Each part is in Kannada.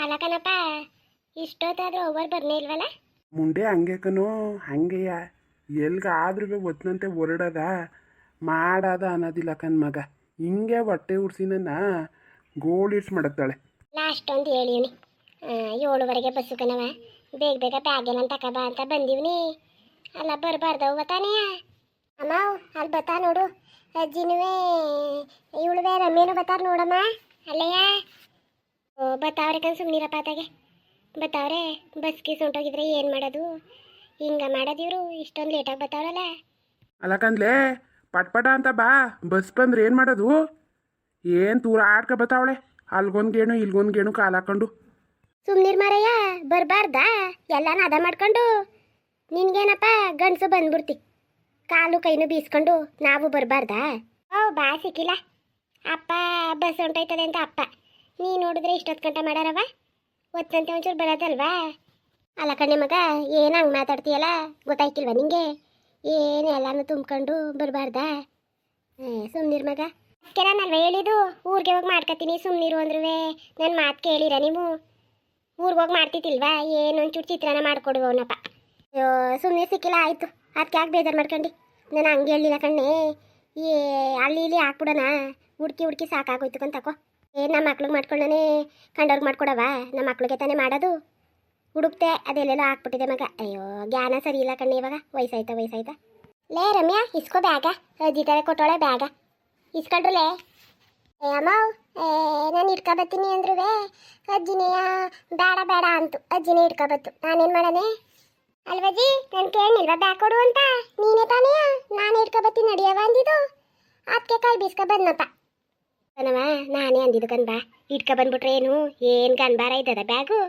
ಅಲ್ಲ ಕಣಪ್ಪ, ಇಷ್ಟೊತ್ತಾದ್ರೂ ಓವರ್ ಬರ್ನೇ ಇಲ್ವಲ್ಲ? ಮುಂಡೆ ಹಂಗೆ ಕಣೋ, ಹಂಗೆಯ ಎಲ್ಗಾದ್ರೂ ಒತ್ತಂತೆ ಹೊರಡದ ಮಾಡದ ಅನ್ನೋದಿಲ್ಲ ಕಣ್ ಮಗ. ಹಿಂಗೆ ಹೊಟ್ಟೆ ಉಡ್ಸಿ ನನ್ನ ಗೋಳಿಡ್ಸ್ ಮಾಡತ್ತಾಳೆ. ಲಾಸ್ಟ್ ಒಂದು ಹೇಳಿವ್ನಿ, 7:30 ಬಸ್ಸು ಕಣವ. ಬೇಗ ಬೇಗ ಬ್ಯಾಗೆಲ್ಲ ತಕಬ ಅಂತ ಬಂದೀವ್ನಿ. ಅಲ್ಲ ಬರಬಾರ್ದವ ತಾನೆಯ ಅಮ್ಮ. ಅಲ್ಲಿ ಬತ್ತಾ ನೋಡು ಅಜ್ಜಿನುವೆ, ಇವಳುವೆ ರಮ್ಯನು ಬತ್ತಾರ ನೋಡಮ್ಮ. ಅಲ್ಲಯ್ಯ ಬತ್ತಾವ್ರೆ ಕಣ್, ಸುಮ್ಮನಿರಪ್ಪ ಆತಾಗೆ ಬತ್ತಾವ್ರೆ. ಬಸ್ಗೆ ಹೊಂಟೋಗಿದ್ರೆ ಏನು ಮಾಡೋದು? ಹಿಂಗೆ ಮಾಡೋದಿವ್ರು, ಇಷ್ಟೊಂದು ಲೇಟಾಗಿ ಬತ್ತಾವ್ರಲ್ಲ. ಅಲ್ಲಕಂದ್ಲೆ ಪಟ್ಪಟ ಅಂತ ಬಾ, ಬಸ್ ಬಂದ್ರೆ ಏನು ಮಾಡೋದು? ಏನು ತೂರ ಆಡ್ಕ ಬತ್ತಾವಳೆ, ಅಲ್ಗೊಂದು ಗೇಣು ಇಲ್ಗೊಂದು ಗೇಣು ಕಾಲು ಹಾಕೊಂಡು. ಸುಮ್ಮನಿರ್ ಮಾರಯ್ಯ, ಬರಬಾರ್ದಾ? ಎಲ್ಲಾನ ಅದ ಮಾಡ್ಕೊಂಡು ನಿನ್ಗೇನಪ್ಪ ಗಂಡಸು ಬಂದ್ಬಿಡ್ತಿ, ಕಾಲು ಕೈನು ಬೀಸ್ಕೊಂಡು ನಾವು ಬರಬಾರ್ದಾ? ಬಾ ಸಿಕ್ಕಿಲ್ಲ ಅಪ್ಪ, ಬಸ್ ಹೊಂಟೋಯ್ತದೆ ಅಂತ ಅಪ್ಪ. ನೀ ನೋಡಿದ್ರೆ ಇಷ್ಟೊತ್ತು ಗಂಟೆ ಮಾಡಾರವ, ಒತ್ತಂತೆ ಒಂಚೂರು ಬರೋದಲ್ವಾ? ಅಲ್ಲ ಕಣ್ಣೆ ಮಗ, ಏನು ಹಂಗೆ ಮಾತಾಡ್ತೀಯಲ್ಲ, ಗೊತ್ತಾಯ್ತಿಲ್ವ ನಿಂಗೆ? ಏನು ಎಲ್ಲಾನು ತುಂಬ್ಕೊಂಡು ಬರಬಾರ್ದಾ? ಸುಮ್ಮನಿರ್ ಮಗ. ಅದಕ್ಕೆ ನಾನಲ್ವ ಹೇಳಿದ್ದು ಊರಿಗೆ ಹೋಗಿ ಮಾಡ್ಕೊತೀನಿ ಸುಮ್ಮನಿರು ಅಂದ್ರೂ ನನ್ನ ಮಾತು ಕೇಳಿರ ನೀವು? ಊರಿಗೆ ಹೋಗಿ ಮಾಡ್ತಿದ್ದಿಲ್ವಾ? ಏನೊಂಚೂರು ಚಿತ್ರಾನ್ನ ಮಾಡಿಕೊಡುವವನಪ್ಪ. ಅಯ್ಯೋ ಸುಮ್ಮನೆ ಸಿಕ್ಕಿಲ್ಲ, ಆಯಿತು. ಅದಕ್ಕೆ ಯಾಕೆ ಬೇಜಾರು ಮಾಡ್ಕೊಂಡು? ನಾನು ಹಂಗೆ ಹೇಳಿಲ್ಲ ಕಣ್ಣೆ. ಅಲ್ಲಿ ಇಲ್ಲಿ ಹಾಕ್ಬಿಡೋಣ, ಹುಡ್ಕಿ ಹುಡ್ಕಿ ಸಾಕಾಗೋಯ್ತು ಕಂತಕೋ. ನಮ್ಮ ಮಕ್ಳಿಗೆ ಮಾಡ್ಕೊಂಡೇ ಕಂಡವ್ರಿಗೆ ಮಾಡ್ಕೊಡವ? ನಮ್ಮ ಮಕ್ಳಿಗೆ ತಾನೇ ಮಾಡೋದು. ಹುಡುಕ್ತೆ ಅದೆಲ್ಲೆಲ್ಲ ಹಾಕ್ಬಿಟ್ಟಿದೆ ಮಗ. ಅಯ್ಯೋ ಜ್ಞಾನ ಸರಿ ಇಲ್ಲ ಕಣ್ಣೆ ಇವಾಗ. ವಯಸ್ಸಾಯ್ತಾ. ಲೇ ರಮ್ಯಾ, ಇಸ್ಕೋ ಬ್ಯಾಗ. ಅಜ್ಜಿ ತರ ಕೊಟ್ಟೋಳೆ ಬ್ಯಾಗ, ಇಸ್ಕೊಂಡ್ರಲೇ. ಅಮ್ಮ, ನಾನು ಇಟ್ಕೊಬತ್ತೀನಿ ಅಂದ್ರೂ ಅಜ್ಜಿನೇ ಬೇಡ ಅಂತು. ಅಜ್ಜಿನೇ ಇಟ್ಕೊಬತ್ತು, ನಾನೇನು ಮಾಡನೆ? ಅಲ್ವಜ್ಜಿ, ನಾನು ಕೇಳಿಲ್ವ ಬ್ಯಾಗ್ ಕೊಡು ಅಂತ? ನೀನೇ ತಾನೇ ನಾನೇ ಇಟ್ಕೊಬತ್ತೀನಿ ನಡಿಯವ ಅಂದಿದ್ದು. ಅದಕ್ಕೆ ಕೈ ಬೀಸ್ಕೊ ಬಂದಪ್ಪ ಕಣವ. ನಾನೇ ಅಂದಿದ್ದು ಕಣ್ಬಾ, ಇಟ್ಕೊ ಬಂದ್ಬಿಟ್ರೆ ಏನು ಗನ್ಬಾರ ಇದ್ದದ ಬ್ಯಾಗು?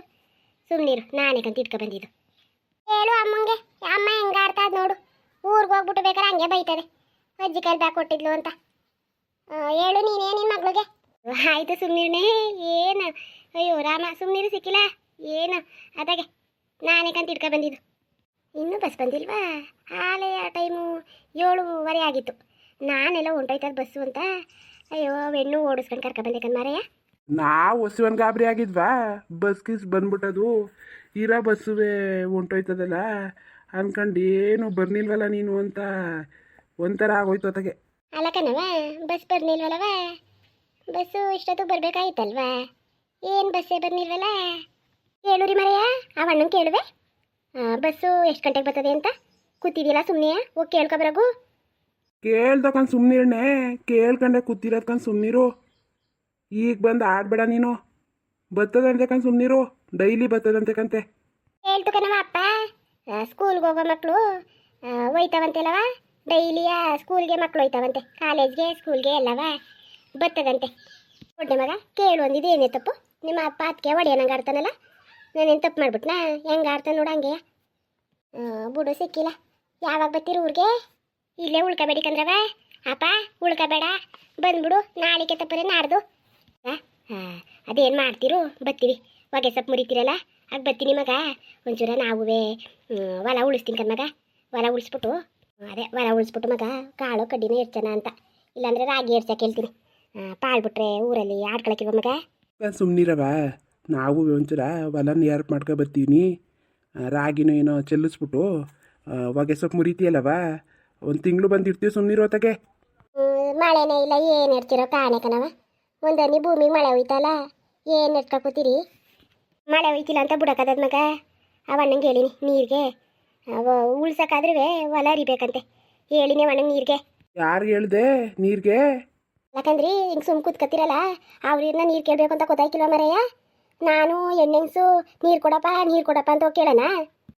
ಸುಮ್ಮನಿರು, ನಾನೇ ಕಂತ ಇಟ್ಕೊ ಬಂದಿದ್ದು. ಹೇಳು ಅಮ್ಮಂಗೆ, ಅಮ್ಮ ಹೆಂಗೆ ಆಡ್ತಾ ಇದ್ ನೋಡು. ಊರಿಗೆ ಹೋಗ್ಬಿಟ್ಟು ಬೇಕಾದ್ರೆ ಹಂಗೆ ಬೈತದೆ, ಅಜ್ಜಿ ಕೈ ಬ್ಯಾಗ್ ಕೊಟ್ಟಿದ್ಲು ಅಂತ. ಹೇಳು ನೀನೇ ನಿನ್ನ ಮಗಳಿಗೆ. ಆಯಿತು ಸುಮ್ಮನಿರ್ನೇ. ಏನು ಅಯ್ಯೋ ರಾಮ, ಸುಮ್ಮನಿರು, ಸಿಕ್ಕಿಲ್ಲ ಏನು ಅದಾಗೆ. ನಾನೇ ಕಂತ ಇಟ್ಕೊ ಬಂದಿದ್ದು. ಇನ್ನೂ ಬಸ್ ಬಂದಿಲ್ವಾ? ಹಾಲೆಯ ಟೈಮು 7:30 ಆಗಿತ್ತು. ನಾನೆಲ್ಲ ಹೊಂಟೋಯ್ತದ ಬಸ್ಸು ಅಂತ. ಅಯ್ಯೋ ಹೆಣ್ಣು ಓಡಿಸ್ಕೊಂಡು ಕರ್ಕೊಬಂದೆ ಕಣ್ಮಾರಯ್ಯ. ನಾವು ಹೊಸವನ್ ಗಾಬರಿ ಆಗಿದ್ವಾ, ಬಸ್ ಗಿಸ್ ಬಂದ್ಬಿಟ್ಟದು, ಇರೋ ಬಸ್ಸುವೆ ಹೊಂಟೋಯ್ತದಲ್ಲ ಅನ್ಕೊಂಡು ಏನು ಬರ್ನಿಲ್ವಲ್ಲ ನೀನು ಅಂತ ಒಂಥರ ಆಗೋಯ್ತು ಅತ್ತಗೆ. ಅಲ್ಲ ಕಣವ, ಬಸ್ ಬರ್ನಿಲ್ವಲ್ಲವ? ಬಸ್ಸು ಇಷ್ಟೊತ್ತು ಬರಬೇಕಾಯ್ತಲ್ವಾ? ಏನು ಬಸ್ಸೇ ಬರ್ನಿಲ್ವಲ್ಲ? ಕೇಳುರಿ ಮರೆಯ, ಆ ಅಣ್ಣಂಗೆ ಕೇಳುವೆ ಬಸ್ಸು ಎಷ್ಟು ಗಂಟೆಗೆ ಬರ್ತದೆ ಅಂತ. ಕೂತಿದ್ಯಲ್ಲ ಸುಮ್ಮನೆ, ಹೋಗಿ ಕೇಳ್ಕೊಬರಗು. ಕೇಳ್ದಕ್ಕಂದು ಸುಮ್ಮನಿರ್ಣೆ, ಕೇಳ್ಕೊಂಡೆ ಕೂತಿರೋದ್ಕಂಡು ಸುಮ್ಮನಿರು. ಈಗ ಬಂದು ಆಡ್ಬೇಡ ನೀನು. ಬರ್ತದಂತೆ ಕಂಡು ಸುಮ್ಮನಿರು, ಡೈಲಿ ಬರ್ತದಂತೆ ಕಂತೆ. ಹೇಳ್ತು ಕಣವ ಅಪ್ಪ, ಸ್ಕೂಲ್ಗೆ ಹೋಗೋ ಮಕ್ಕಳು ಹೋಯ್ತವಂತೆಲ್ಲವ. ಡೈಲಿಯ ಸ್ಕೂಲ್ಗೆ ಮಕ್ಕಳು ಹೋಯ್ತವಂತೆ, ಕಾಲೇಜ್ಗೆ ಸ್ಕೂಲ್ಗೆ ಎಲ್ಲವ ಬರ್ತದಂತೆ. ಒಡ್ಡೆ ಮಗ ಕೇಳು ಅಂದಿದ್ದು ಏನೇ ತಪ್ಪು? ನಿಮ್ಮ ಅಪ್ಪ ಅದಕ್ಕೆ ಒಡೆಯನಂಗೆ ಆಡ್ತಾನಲ್ಲ, ನಾನೇನು ತಪ್ಪು ಮಾಡ್ಬಿಟ್ನಾ? ಹೆಂಗೆ ಆಡ್ತಾನೆ ನೋಡು ಹಂಗೆ. ಬಿಡು ಸಿಕ್ಕಿಲ್ಲ. ಯಾವಾಗ ಬರ್ತೀರಿ ಊರಿಗೆ? ಇಲ್ಲೇ ಉಳ್ಕೊಬೇಡಿ ಕಂದ್ರವ. ಅಪ್ಪ ಉಳ್ಕೊಬೇಡ, ಬಂದ್ಬಿಡು. ನಾಳೆಗೆ ತಪ್ಪರೆ ನಾಡ್ದು. ಅದೇನು ಮಾಡ್ತೀರು? ಬರ್ತೀವಿ. ಹೊಗೆ ಸೊಪ್ಪು ಮುರಿತೀರಲ್ಲ, ಆಗ ಬರ್ತೀನಿ ಮಗ. ಒಂಚೂರ ನಾವುವೇ ಹೊಲ ಉಳಿಸ್ತೀನಿ ಕಣ್ಮಗ. ಹೊಲ ಉಳಿಸ್ಬಿಟ್ಟು ಹೊಲ ಉಳಿಸ್ಬಿಟ್ಟು ಮಗ ಕಾಳು ಕಡ್ಡಿನೇ ಇರ್ಚನ ಅಂತ, ಇಲ್ಲಾಂದ್ರೆ ರಾಗಿ ಇರ್ಸಕ್ಕೆ ಹೇಳ್ತೀನಿ. ಪಾಳ್ಬಿಟ್ರೆ ಊರಲ್ಲಿ ಆಡ್ಕೊಳಕ್ಕಿವ ಮಗ. ಸುಮ್ಮನಿರವ, ನಾವು ಒಂಚೂರ ಹೊಲ ನೇರ್ಪ್ ಮಾಡ್ಕೊ ಬರ್ತೀವಿ. ರಾಗಿನೂ ಏನೋ ಚೆಲ್ಲಿಸ್ಬಿಟ್ಟು ಹೊಗೆ ಸೊಪ್ಪು ಮುರಿತೀಯಲ್ಲವ, ಒಂದು ತಿಂಗಳು ಬಂದಿರ್ತೀವಿ. ಸುಮ್ಮನಿರೋ ಹೊತ್ತಗೆ. ಮಳೆನೇ ಇಲ್ಲ, ಏನು ಇರ್ತಿರೋ ಕಾಣೆ ಕಣವ. ಒಂದನಿ ಭೂಮಿಗೆ ಮಳೆ ಹೋಯ್ತಲ್ಲ, ಏನು ಇಟ್ಕೊತೀರಿ? ಮಳೆ ಹೋಯ್ತಿಲ್ಲ ಅಂತ ಬಿಡೋಕದ ಮಗ. ಅವಣ್ಣಂಗೆ ಹೇಳಿನಿ ನೀರಿಗೆ ಉಳ್ಸಕ್ಕಾದ್ರೂ ಹೊಲ ಅರಿಬೇಕಂತೆ. ಹೇಳಿನಿ ಅವಣ್ಣಂಗೆ ನೀರಿಗೆ. ಯಾರು ಹೇಳ್ದೆ ನೀರಿಗೆ? ಯಾಕಂದ್ರಿ ಹಿಂಗೆ ಸುಮ್ ಕೂತ್ಕತ್ತಿರಲ್ಲ, ಅವ್ರನ್ನ ನೀರು ಕೇಳಬೇಕು ಅಂತ ಗೊತ್ತಾಯ್ಕಿಲ್ವ ಮರೆಯ? ನಾನು ಹೆಣ್ಣೆಂಗ್ಸು ನೀರು ಕೊಡಪ್ಪ ಅಂತ ಹೋಗಿ ಕೇಳೋಣ.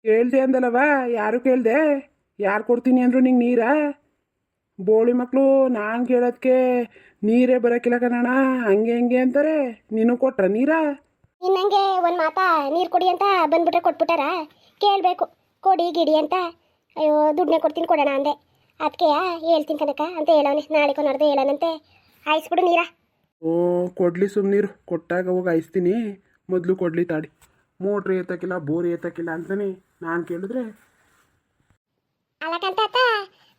ಕೇಳ್ದೆ ಅಂದಲ್ಲವ, ಯಾರು ಕೇಳ್ದೆ? ಯಾರು ಕೊಡ್ತೀನಿ ಅಂದರು ನಿಂಗೆ ನೀರಾ? ಬೋಳಿ ಮಕ್ಕಳು ನಾನು ಕೇಳೋದಕ್ಕೆ ನೀರೇ ಬರೋಕ್ಕಿಲ್ಲ ಕಣಣ್ಣ, ಹಂಗೆ ಹಿಂಗೆ ಅಂತಾರೆ. ನೀನು ಕೊಟ್ರ ನೀರಾ? ಇನ್ನಂಗೆ ಒಂದು ಮಾತಾ ನೀರು ಕೊಡಿ ಅಂತ ಬಂದ್ಬಿಟ್ರೆ ಕೊಟ್ಬಿಟ್ಟಾರ? ಕೇಳಬೇಕು ಕೊಡಿ ಗಿಡಿ ಅಂತ. ಅಯ್ಯೋ ದುಡ್ಡನ್ನೇ ಕೊಡ್ತೀನಿ ಕೊಡೋಣ ಅಂದೆ. ಅದಕ್ಕೆ ಹೇಳ್ತೀನಿ ಕನಕ ಅಂತ ಹೇಳೋನೆ, ನಾಳೆ ಕೊನಾರ್ದು ಹೇಳೋಣಂತೆ. ಆಯಿಸ್ಬಿಡು ನೀರಾ. ಓ ಕೊಡ್ಲಿ ಸುಮ್ಮನೀರು, ಕೊಟ್ಟಾಗ ಹೋಗಿ ಆಯಿಸ್ತೀನಿ. ಮೊದಲು ಕೊಡ್ಲಿ ತಾಡಿ. ಮೋಟ್ರ್ ಏತಕ್ಕಿಲ್ಲ, ಬೋರ್ ಏತಕ್ಕಿಲ್ಲ ಅಂತಾನೆ ನಾನು ಕೇಳಿದ್ರೆ. ಅಲ್ಲಕಂತ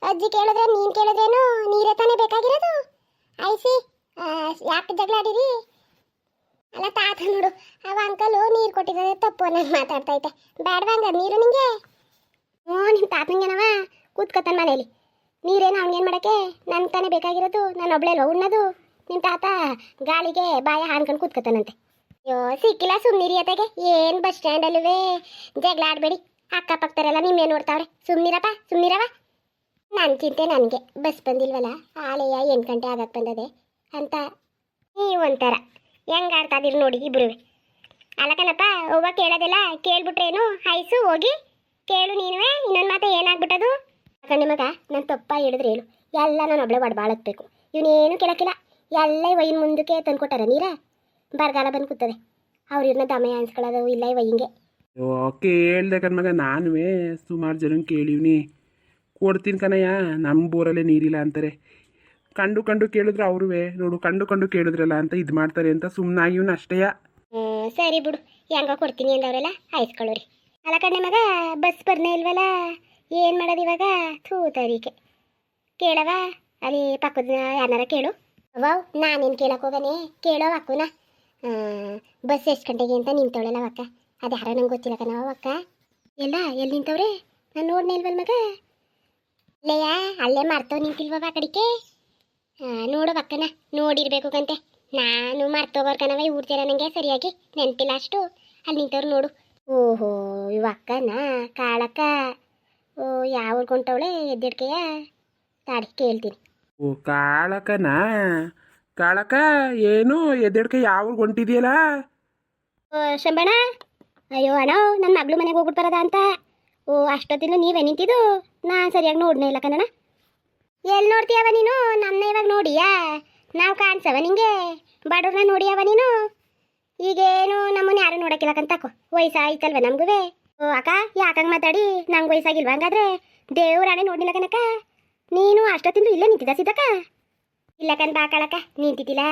ಅಜ್ಜಿ ಕೇಳಿದ್ರೆ ನೀನು ಕೇಳಿದ್ರೇನು ನೀರೇ ತಾನೇ ಬೇಕಾಗಿರೋದು? ಆಯ್ಸಿ ಯಾಕೆ ಜಗಳ ಆಡಿರಿ? ಅಲ್ಲ ತಾತ ನೋಡು, ಅವ ಅಂಕಲು ನೀರು ಕೊಟ್ಟಿದ್ದಾರೆ ತಪ್ಪು ನಂಗೆ ಮಾತಾಡ್ತೈತೆ. ಬೇಡವಂಗ ನೀರು ನಿಂಗೆ? ಹ್ಞೂ, ನಿಮ್ಮ ತಾತನಿಗೇನವ ಕೂತ್ಕೊತಾನೆ ಮನೇಲಿ. ನೀರೇನು ಅವ್ನಿಗೇನು ಮಾಡೋಕ್ಕೆ? ನನ್ಗೆ ತಾನೇ ಬೇಕಾಗಿರೋದು, ನಾನು ಒಬ್ಳೆ ಅಲ್ವ ಉಣ್ಣೋದು. ನಿಮ್ಮ ತಾತ ಗಾಳಿಗೆ ಬಾಯ ಹಾನ್ಕೊಂಡು ಕೂತ್ಕೊತಾನಂತೆ. ಅಯ್ಯೋ ಸಿಕ್ಕಿಲ್ಲ ಸುಮ್ಮನಿರಿ ಅತ್ತಾಗೆ. ಏನು ಬಸ್ ಸ್ಟ್ಯಾಂಡಲ್ಲೂ ಜಗಳ ಆಡಬೇಡಿ, ಅಕ್ಕಪಕ್ಕದರೆಲ್ಲ ನಿಮ್ಮೇ ನೋಡ್ತಾವ್ರೆ. ಸುಮ್ಮನಿರಪ್ಪ, ಸುಮ್ಮನಿರವ. ನನ್ನ ಚಿಂತೆ ನನಗೆ, ಬಸ್ ಬಂದಿಲ್ವಲ್ಲ, ಆಲೆಯ 8 ಗಂಟೆ ಆಗಕ್ಕೆ ಬಂದದೆ ಅಂತ. ನೀವು ಒಂಥರ ಹೆಂಗೆ ಆಡ್ತಾದಿರಿ ನೋಡಿ ಇಬ್ರು. ಅಲ್ಲಕನಪ್ಪ, ಒಬ್ಬ ಕೇಳೋದಿಲ್ಲ, ಕೇಳ್ಬಿಟ್ರೇನು ಐಸು ಹೋಗಿ ಕೇಳು ನೀನುವೇ. ಇನ್ನೊಂದು ಮಾತು ಏನಾಗ್ಬಿಟ್ಟದು ಕಣ್ಣಿ ಮಗ, ನಾನು ತಪ್ಪ ಹೇಳಿದ್ರೆ ಹೇಳು, ಎಲ್ಲ ನಾನು ಒಬ್ಳೆ ಒಡಬಾಳತ್ಬೇಕು. ಇವನೇನು ಕೇಳಕ್ಕಿಲ್ಲ, ಎಲ್ಲ ವೈನ್ ಮುಂದಕ್ಕೆ ತಂದ್ಕೊಟ್ಟಾರ ನೀರ. ಬರಗಾಲ ಬಂದು ಕೂತದೆ, ಅವ್ರು ಇವ್ರನ್ನ ದಮೆ ಅನ್ಸ್ಕೊಳ್ಳೋದು ಇಲ್ಲ ವೈನ್ಗೆ. ಅಯ್ಯೋ ಕೇಳ್ದೆ ಕಣ್ಮಗ, ನಾನುವೇ ಸುಮಾರು ಜನ ಕೇಳಿವ್ನಿ, ಕೊಡ್ತೀನಿ ಕಣಯ್ಯ, ನಮ್ಮ ಬೋರಲ್ಲೇ ನೀರಿಲ್ಲ ಅಂತಾರೆ. ಕಂಡು ಕಂಡು ಕೇಳಿದ್ರೆ ಅವ್ರುವೆ ನೋಡು, ಕಂಡು ಕಂಡು ಕೇಳಿದ್ರಲ್ಲ ಅಂತ ಇದು ಮಾಡ್ತಾರೆ ಅಂತ ಸುಮ್ಮನಾಗಿವ್ನ ಅಷ್ಟೇಯ. ಸರಿ ಬಿಡು, ಹೆಂಗೋ ಕೊಡ್ತೀನಿ ಅಂದವರೆಲ್ಲ ಆಯ್ಸ್ಕೊಳ್ಳೋರಿ. ಅಲ್ಲ ಕಣ್ಣೆ ಮಗ, ಬಸ್ ಬರ್ನೇ ಇಲ್ವಲ್ಲ, ಏನು ಮಾಡೋದು ಇವಾಗ? ಥೂ ತರೀಕೆ ಕೇಳವ, ಅಲ್ಲಿ ಪಕ್ಕದ ಯಾರನ್ನಾರ ಕೇಳು. ವಾವ್, ನಾನೇನು ಕೇಳಕ್ಕೆ ಹೋಗನೆ, ಕೇಳೋ ಅಕ್ಕನ. ಬಸ್ ಎಷ್ಟು ಗಂಟೆಗೆ ಅಂತ ನಿಂತವಳಲ್ಲ ಅಕ್ಕ, ಅದು ಯಾರೋ ನಂಗೆ ಗೊತ್ತಿಲ್ಲ ಕಣವ ಅಕ್ಕ. ಎಲ್ಲ ಎಲ್ಲಿ ನಿಂತವ್ರೆ? ನಾನು ನೋಡ್ನೇ ಇಲ್ವಲ್ಲ ಮಗ. ಅಲ್ಲೆಯಾ ಅಲ್ಲೇ ಮರ್ತವ್ ನಿಂತಿಲ್ವವ ಆ ಕಡಿಕೆ. ನೋಡು ಅಕ್ಕನ, ನೋಡಿರ್ಬೇಕು ಕಂತೆ. ನಾನು ಮರ್ತೋಗೋರ್ ಕಣವ, ಇವ್ರ ಜನ ನನಗೆ ಸರಿಯಾಗಿ ನೆನಪಿಲ್ಲ ಅಷ್ಟು. ಅಲ್ಲಿ ನಿಂತವ್ರು ನೋಡು. ಓಹೋ, ಇವ ಅಕ್ಕನ ಕಾಳಕ್ಕ. ಓ, ಯಾವ ಕೊಂಟವಳೆ ಎದ್ದಿಡ್ಕೆಯ? ತಾಡಿ ಕೇಳ್ತೀನಿ. ಓ ಕಾಳಕನ, ಕಾಳಕ ಏನು ಎದ್ದೇಡ್ಕೆ ಯಾವ ಹೊಂಟಿದೆಯಲ್ಲ? ಓ ಶಂಬಣ, ಅಯ್ಯೋ ಅಣ್ಣ, ನನ್ನ ಮಗಳು ಮನೆಗೆ ಹೋಗ್ಬಿಟ್ಟು ಬರೋದ ಅಂತ. ಓ ಅಷ್ಟೊತ್ತಿನ ನೀವೇ ನಿಂತಿದ್ದು, ನಾನು ಸರಿಯಾಗಿ ನೋಡ್ನೇ ಇಲ್ಲ ಕಣಣ್ಣ. ಎಲ್ಲಿ ನೋಡ್ತೀಯವ ನೀನು? ನಮ್ಮನ್ನ ಇವಾಗ ನೋಡಿಯಾ? ನಾವು ಕಾಣಿಸವ ನಿಂಗೆ? ಬಡವ್ರನ್ನ ನೋಡಿಯವ ನೀನು? ಈಗೇನು ನಮ್ಮನ್ನ ಯಾರು ನೋಡಕ್ಕಿಲ್ಲಕಂತಕೋ, ವಯಸ್ಸಾಯ್ತಲ್ವ ನಮಗೂ. ಓ ಅಕ್ಕ, ಯಾಕಂಗೆ ಮಾತಾಡಿ? ನಂಗೆ ವಯಸ್ಸಾಗಿಲ್ವ ಹಂಗಾದ್ರೆ? ದೇವ್ರಾಣೆ ನೋಡಿಲ್ಲ ಕನಕ. ನೀನು ಅಷ್ಟೊತ್ತಿಂದು ಇಲ್ಲೇ ನಿಂತಿದ್ದ ಸಿದ್ದಕ್ಕ? ಇಲ್ಲ ಕಣ್ ಬಾಕಳಕ್ಕ, ನಿಂತಿದ್ದಿಲ್ಲ.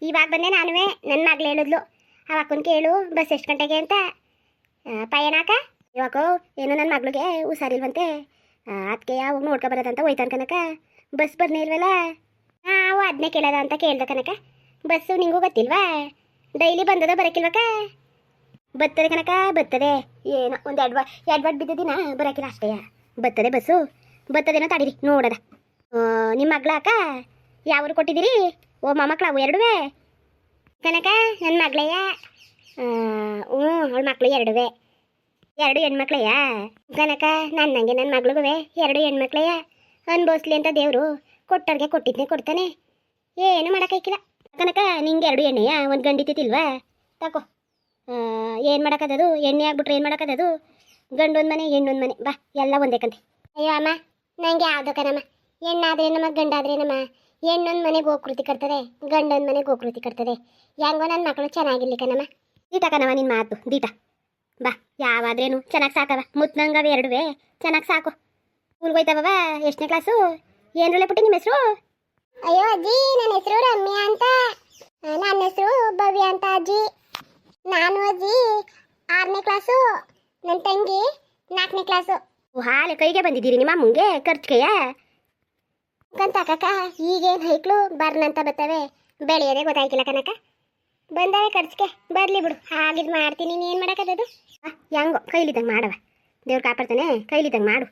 ಇವಾಗ ಬಂದೆ ನಾನುವೇ. ನನ್ನ ಮಗಳು ಹೇಳಿದ್ಲು, ಆ ಅಕ್ಕನ ಕೇಳು ಬಸ್ ಎಷ್ಟು ಗಂಟೆಗೆ ಅಂತ. ಪಯಣಕ್ಕ ಇವಾಕೋ ಏನೋ ನನ್ನ ಮಗಳಿಗೆ ಹುಷಾರಿಲ್ವಂತೆ, ಅದಕ್ಕೆ ಅವಾಗ ನೋಡ್ಕೊ ಬರೋದಂತ ಹೋಯ್ತಾನ ಕನಕ. ಬಸ್ ಬರ್ನೇ ಇಲ್ವಲ್ಲ, ನಾವು ಅದನ್ನೇ ಕೇಳೋದ ಅಂತ ಕೇಳ್ದ ಕನಕ. ಬಸ್ಸು ನಿಂಗೂ ಗೊತ್ತಿಲ್ವಾ? ಡೈಲಿ ಬಂದದ ಬರೋಕ್ಕಿಲ್ವಕ್ಕ? ಬರ್ತದೆ ಕನಕ, ಬರ್ತದೆ. ಏನೋ ಒಂದು ಎಡ್ವರ್ಡ್ ಬಿದ್ದ ದಿನ ಬರೋಕ್ಕಿಲ್ಲ ಅಷ್ಟೇ. ಬರ್ತದೆ ಬಸ್ಸು, ಬರ್ತದೇನೋ ತಡೀರಿ ನೋಡೋದ. ನಿಮ್ಮ ಮಗಳ ಅಕ್ಕ ಯಾವ್ರು ಕೊಟ್ಟಿದ್ದೀರಿ? ಓ ಮೊಮ್ಮಕ್ಳು ಅವು ಎರಡುವೇ ಕನಕ? ನನ್ನ ಮಗಳಯ್ಯ. ಅವಳ ಮಕ್ಕಳು ಎರಡುವೇ, 2 ಹೆಣ್ಮಕ್ಳಯ್ಯ ಕನಕ. ನನ್ನಂಗೆ ನನ್ನ ಮಗಳಿಗೂ 2 ಹೆಣ್ಮಕ್ಳಯ್ಯ. ಅನ್ಭವಿಸ್ಲಿ ಅಂತ ದೇವರು ಕೊಟ್ಟವ್ರಿಗೆ ಕೊಟ್ಟಿದ್ನೇ ಕೊಡ್ತಾನೆ, ಏನು ಮಾಡೋಕ್ಕಾಯ್ಕಿಲ್ಲ ಕನಕ. ನಿಂಗೆ 2 ಎಣ್ಣೆಯ, ಒಂದು ಗಂಡಿತಿಲ್ವಾ? ತಕೋ. ಏನು ಮಾಡೋಕ್ಕದದು? ಎಣ್ಣೆ ಆಗ್ಬಿಟ್ರೆ ಏನು ಮಾಡೋಕ್ಕದದು? ಗಂಡೊಂದು ಮನೆ ಹೆಣ್ಣೊಂದು ಮನೆ, ಬಾ ಎಲ್ಲ ಒಂದೇ ಕಂತೆ. ಅಯ್ಯೋ ಅಮ್ಮ, ನಂಗೆ ಯಾವ್ದು ಕಣಮ್ಮ, ಹೆಣ್ಣಾದ್ರೇನಮ್ಮ ಗಂಡಾದ್ರೇನಮ್ಮ. ಹೆಣ್ಣೊಂದು ಮನೆಗೆ ಗೋಕೃತಿ ಕಟ್ತದೆ, ಗಂಡೊಂದು ಮನೆಗೆ ಗೋಕೃತಿ ಕಟ್ತದೆ. ಹೆಂಗೋ ನನ್ನ ಮಕ್ಕಳು ಚೆನ್ನಾಗಿರ್ಲಿ ಕಣಮ್ಮ. ದೀಟ ಕಣವ ನಿನ್ನ ಮಾತು, ದೀಟ. ಬಾ, ಯಾವಾದ್ರೇನು ಚೆನ್ನಾಗಿ ಸಾಕವ, ಮುತ್ನಂಗವೆ 2ವೇ ಚೆನ್ನಾಗಿ ಸಾಕು. ಸ್ಕೂಲ್ಗೆ ಹೋಯ್ತವ? ಎಷ್ಟನೇ ಕ್ಲಾಸು? ಏನ್ರಲ್ಲೇ ಪುಟ್ಟಿ ನಿಮ್ಮ ಹೆಸರು? ಅಯ್ಯೋ ಅಜ್ಜಿ, ನನ್ನ ಹೆಸರು ರಮ್ಯಾ ಅಂತ. ನನ್ನ ಹೆಸರು ಭವ್ಯ ಅಂತ ಅಜ್ಜಿ. ನಾನು ಅಜ್ಜಿ 6ನೇ ಕ್ಲಾಸು, ನನ್ನ ತಂಗಿ 4ನೇ ಕ್ಲಾಸು. ಹಾಲೆ ಕೈಗೆ ಬಂದಿದ್ದೀರಿ ನಿಮ್ಮ ಅಮ್ಮಂಗೆ ಖರ್ಚಿಗೆಯ ಕಂತಕ್ಕ. ಈಗೇನು ಹೈಕ್ಳು ಬರ್ನಂತ ಬರ್ತವೆ, ಬೆಳೆಯೋದೇ ಗೊತ್ತಾಯ್ಕಿಲ್ಲ ಕನಕ. ಬಂದವೆ ಖರ್ಚಿಗೆ, ಬರಲಿ ಬಿಡು, ಹಾಗಿದ್ದು ಮಾಡ್ತೀನಿ. ನೀನು ಮಾಡೋಕ್ಕದದು? ಹೆಂಗೋ ಕೈಲಿದ್ದಂಗೆ ಮಾಡವ, ದೇವ್ರು ಕಾಪಾಡ್ತಾನೆ. ಕೈಲಿದ್ದಂಗೆ ಮಾಡು.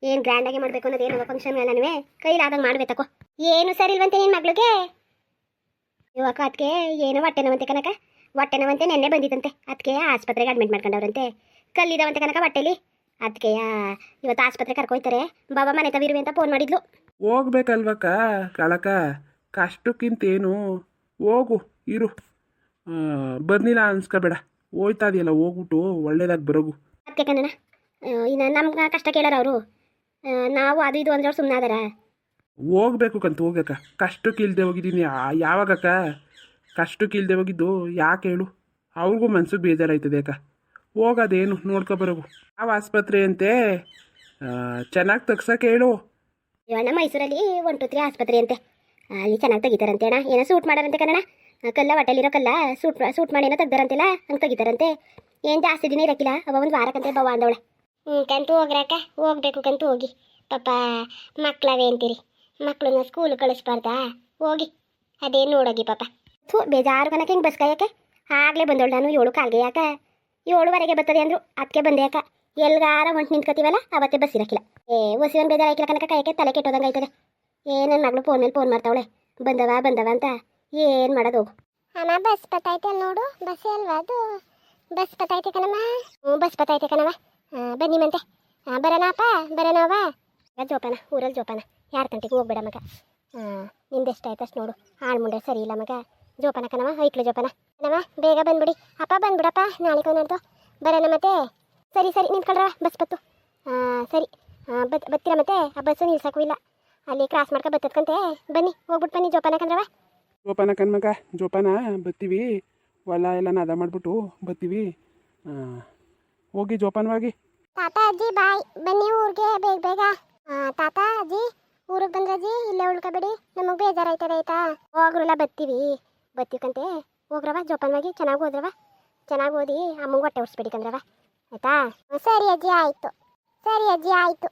ಏನು ಗ್ರ್ಯಾಂಡಾಗಿ ಮಾಡಬೇಕು ಅನ್ನೋದು ಏನೋ ಫಂಕ್ಷನ್ಗಳನ್ನೂ ಕೈಲಾದಂಗೆ ಮಾಡ್ಬೇಕೋ. ಏನು ಸರಿ ಇಲ್ವಂತೆ ನಿನ್ನ ಮಗಳಿಗೆ? ಇವಾಗ ಅದಕ್ಕೆ ಏನೋ ಹೊಟ್ಟೆ ನೋವಂತೆ ಕನಕ. ಹೊಟ್ಟೆ ನೋವಂತೆ ನೆನ್ನೆ ಬಂದಿತ್ತಂತೆ, ಅದಕ್ಕೆ ಆಸ್ಪತ್ರೆಗೆ ಅಡ್ಮಿಟ್ ಮಾಡ್ಕೊಂಡವ್ರಂತೆ. ಕಲ್ಲಿದಾವಂತೆ ಕನಕ ಹೊಟ್ಟೆಲಿ, ಅದಕ್ಕೆ ಇವತ್ತು ಆಸ್ಪತ್ರೆ ಕರ್ಕೊಯ್ತಾರೆ. ಬಾಬಾ ಮನೆ ತವಿರುವೆ ಅಂತ ಫೋನ್ ಮಾಡಿದ್ಲು. ಹೋಗ್ಬೇಕಲ್ವಕ್ಕ ಕಾಳಕ, ಕಷ್ಟಕ್ಕಿಂತೇನು, ಹೋಗು ಇರು. ಬರ್ನಿಲ್ಲ ಅನ್ಸ್ಕೋಬೇಡ, ಹೋಯ್ತಾ ಇದೆಯಲ್ಲ ಹೋಗ್ಬಿಟ್ಟು ಒಳ್ಳೇದಾಗಿ ಬರೋಗು. ಅದಕ್ಕೆ ಕಣ್ಣ, ಇನ್ನು ನಮ್ಗೆ ಕಷ್ಟ ಕೇಳಾರ ಅವರು. ನಾವು ಅದು ಇದು ಅಂದ್ರೆ ಅವ್ರು ಸುಮ್ಮನೆ ಅದಾರ. ಹೋಗ್ಬೇಕು ಕಂತ ಹೋಗಕ್ಕ. ಕಷ್ಟಕ್ಕೆ ಇಲ್ದೆ ಹೋಗಿದ್ದೀನಿ ಯಾವಾಗಕ್ಕ? ಕಷ್ಟಕ್ಕೆ ಇಲ್ದೆ ಹೋಗಿದ್ದು ಯಾಕೆ ಹೇಳು? ಅವ್ರಿಗೂ ಮನ್ಸಿಗೆ ಬೇಜಾರಾಯ್ತದೆ ಅಕ್ಕ. ಹೋಗೋದೇನು ನೋಡ್ಕೊಬರೋಗು. ಯಾವ ಆಸ್ಪತ್ರೆ ಅಂತೆ? ಚೆನ್ನಾಗಿ ತೆಗ್ಸಕ್ಕೆ ಹೇಳು. ಇವಾಗ ನಮ್ಮ ಮೈಸೂರಲ್ಲಿ 1, 2, 3 ಆಸ್ಪತ್ರೆ ಅಂತೆ, ಅಲ್ಲಿ ಚೆನ್ನಾಗಿ ತೆಗಿತಾರಂತೆ ಅಣ್ಣ. ಏನೋ ಸೂಟ್ ಮಾಡಾರಂತೆ ಕನ್ನಡ. ಕಲ್ಲ ಹೊಟ್ಟೆಲಿರೋ ಕಲ್ಲ ಸೂಟ್ ಮಾಡಿ ಏನೋ ತೆಗ್ದಾರಂತೆಲ್ಲ, ಹಂಗೆ ತೆಗಿತಾರಂತೆ. ಏನು ಜಾಸ್ತಿ ದಿನ ಇರೋಕ್ಕಿಲ್ಲ, ಅವ ಒಂದು ವಾರಕ್ಕಂತೆ ಬವ ಅಂದವಳೆ. ಕಂತು ಹೋಗ್ರಕ್ಕ, ಹೋಗ್ಬೇಕು ಕಂತು ಹೋಗಿ. ಪಾಪ ಮಕ್ಕಳವೇ ಅಂತೀರಿ, ಮಕ್ಕಳನ್ನ ಸ್ಕೂಲ್ ಕಳಿಸ್ಬಾರ್ದಾ? ಹೋಗಿ ಅದೇನು ನೋಡೋಗಿ ಪಾಪ. ಥೂ ಬೇಜಾರು ಕನಕ ಹಿಂಗೆ ಬಸ್ ಕಾಯಕ್ಕೆ. ಆಗಲೇ ಬಂದೋಳು ನಾನು 7 ಕಾಲ್ಗೆ ಯಾಕ 7:15 ಬರ್ತದೆ ಅಂದ್ರು ಅದಕ್ಕೆ ಬಂದೆ ಯಾಕ ಎಲ್ಗಾರ ಹೊಂಟು ನಿಂತ್ಕೊತೀವಲ್ಲ ಅವತ್ತೇ ಬಸ್ ಇರಕ್ಕಿಲ್ಲ ಒಸಿವನ್ ಬೇಜಾರು ಆಯ್ಕಿಲ್ಲ ಕನಕ ಕಾಯಕ್ಕೆ ತಲೆ ಕೆಟ್ಟೋದಂಗೆ ಆಯ್ತದೆ ನನ್ನ ಮಗಳು ಫೋನ್ ಮೇಲೆ ಫೋನ್ ಮಾಡ್ತಾವಳೆ ಬಂದವ ಅಂತ ಏನು ಮಾಡೋದು ಹೋಗು ಅಮ್ಮ ಬಸ್ ಬತ್ತೈತೆ ಅಲ್ಲಿ ನೋಡು ಬಸ್ ಅಲ್ವಾ ಅದು ಬಸ್ ಬತ್ತೈತೆ ಕಣಮ್ಮ ಬಸ್ ಬತ್ತೈತೆ ಕಣವ ಬನ್ನಿ ಮಂತೆ ಬರೋಣವ ಜೋಪಾನ ಊರಲ್ಲಿ ಜೋಪಾನ 2 ಗಂಟೆಗೆ ಹೋಗ್ಬೇಡ ಮಗ ನಿಂದು ಎಷ್ಟಾಯ್ತು ಅಷ್ಟು ನೋಡು ಮುಂಡೆ ಸರಿ ಇಲ್ಲ ಮಗ ಜೋಪಾನ ಕಣವ ಐಕ್ಳು ಜೋಪಾನ ಕಣವ ಬೇಗ ಬಂದ್ಬಿಡಿ ಅಪ್ಪ ಬಂದ್ಬಿಡಪ್ಪ ನಾಳೆ ಕೊನೆಡ್ದು ಬರೋಣ ಮತ್ತೆ ಸರಿ ನಿಂತ್ಕೊಳ್ರವ ಬಸ್ ಬತ್ತು ಸರಿ ಬತ್ತೀರ ಮತ್ತೆ ಆ ಬಸ್ಸು ನಿಲ್ಸಕ್ಕೂ ಇಲ್ಲ ಅಲ್ಲಿ ಕ್ರಾಸ್ ಮಾಡ್ಕೊ ಬತ್ತದ್ಕಂತೆ ಬನ್ನಿ ಹೋಗ್ಬಿಟ್ಟು ಬನ್ನಿ ಜೋಪಾನ ಕಣ್ರವ ಜೋಪಾನ ಕಣ್ಮಗ ಜೋಪಾನ ಬತ್ತೀವಿ ಹೊಲ ಎಲ್ಲ ನಾದ ಮಾಡಿಬಿಟ್ಟು ಬತ್ತೀವಿ ಹೋಗಿ ಜೋಪಾನವಾಗಿ ತಾತ ಅಜ್ಜಿ ಬಾಯ್ ಬನ್ನಿ ಊರಿಗೆ ಬೇಗ ತಾತ ಅಜ್ಜಿ ಊರಿಗೆ ಬಂದ್ರಜ್ಜಿ ಇಲ್ಲೇ ಉಳ್ಕೊಬೇಡಿ ನಮಗೆ ಬೇಜಾರಾಯ್ತದೆ ಆಯ್ತಾ ಹೋಗ್ರಲ್ಲ ಬತ್ತೀಕಂತೆ ಹೋಗ್ರವ ಜೋಪಾನವಾಗಿ ಚೆನ್ನಾಗಿ ಹೋದ್ರವ ಚೆನ್ನಾಗಿ ಓದಿ ಅಮ್ಮಂಗೆ ಹೊಟ್ಟೆ ಉಡ್ಸ್ಬೇಡಿ ಕಂದ್ರವ ಆಯ್ತಾ ಸರಿ ಅಜ್ಜಿ ಆಯಿತು